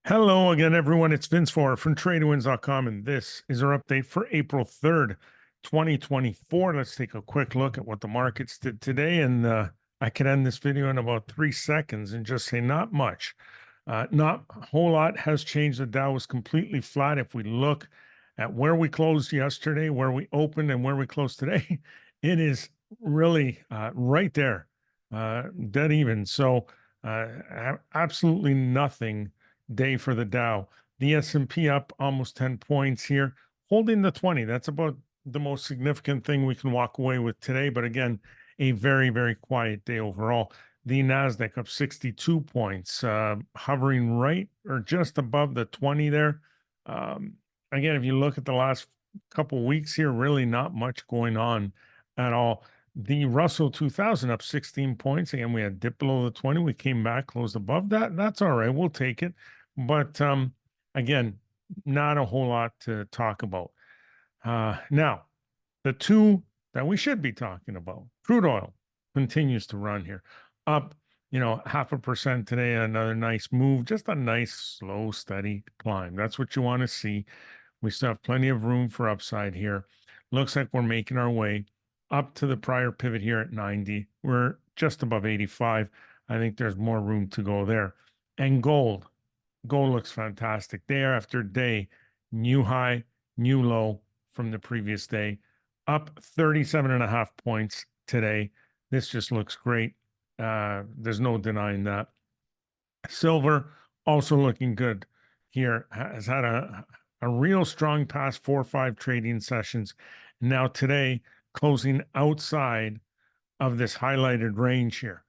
Hello again, everyone. It's Vince Four from TradeWinds.com, and this is our update for April 3rd, 2024. Let's take a quick look at what the markets did today. And I can end this video in about 3 seconds and just say not much. Not a whole lot has changed. The Dow was completely flat. If we look at where we closed yesterday, where we opened, and where we closed today, it is really right there, dead even. So absolutely nothing day for the Dow. The S&P up almost 10 points here, holding the 20. That's about the most significant thing we can walk away with today. But again, a very, very quiet day overall. The Nasdaq up 62 points, hovering right or just above the 20 there. Again, if you look at the last couple weeks here, really not much going on at all. The Russell 2000 up 16 points. Again, we had dip below the 20. We came back, closed above that. That's all right. We'll take it. But again, not a whole lot to talk about. Now, the two that we should be talking about, crude oil continues to run here, up, 0.5% today, another nice move, just a nice, slow, steady climb. That's what you want to see. We still have plenty of room for upside here. Looks like we're making our way up to the prior pivot here at 90. We're just above 85. I think there's more room to go there. And gold looks fantastic. Day after day, new high, new low from the previous day, up 37.5 points today. This just looks great. There's no denying that. Silver also looking good here, has had a real strong past 4 or 5 trading sessions. Now today, closing outside of this highlighted range here.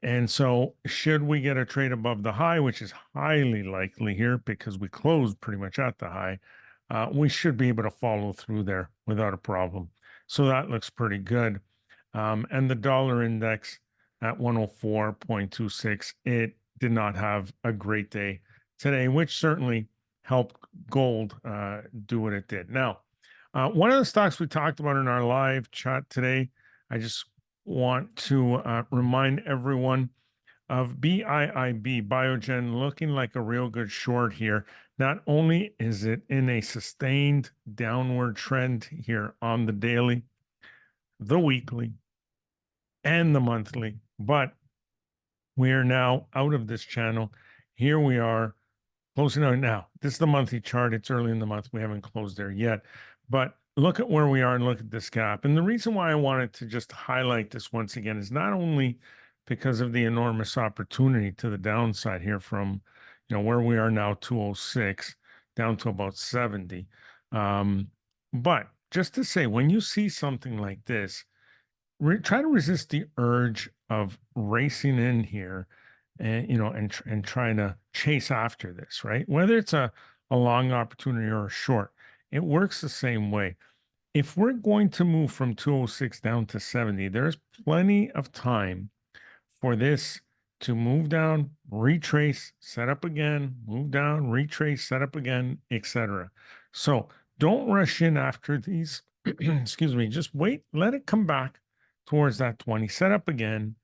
And so should we get a trade above the high, which is highly likely here because we closed pretty much at the high, we should be able to follow through there without a problem. So that looks pretty good. And the dollar index at 104.26, it did not have a great day today, which certainly helped gold do what it did. Now, one of the stocks we talked about in our live chat today, I just want to remind everyone of BIIB, Biogen, looking like a real good short here. Not only is it in a sustained downward trend here on the daily, the weekly, and the monthly, but we are now out of this channel. Here we are closing out now. This is the monthly chart. It's early in the month. We haven't closed there yet, but look at where we are and look at this gap. And the reason why I wanted to just highlight this once again is not only because of the enormous opportunity to the downside here from, where we are now, 206 down to about 70. But just to say, when you see something like this, try to resist the urge of racing in here and and trying to chase after this, right? Whether it's a long opportunity or a short, it works the same way. If we're going to move from 206 down to 70, there's plenty of time for this to move down, retrace, set up again, move down, retrace, set up again, etc. So don't rush in after these. Excuse me. Just wait, let it come back towards that 20, set up again,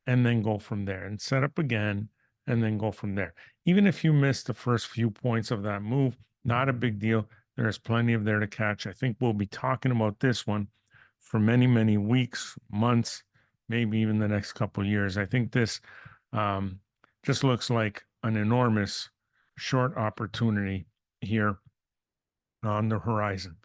and then go from there, and set up again, and then go from there. Even if you miss the first few points of that move, not a big deal. There's plenty of there to catch. I think we'll be talking about this one for many, many weeks, months, maybe even the next couple of years. I think this just looks like an enormous short opportunity here on the horizon.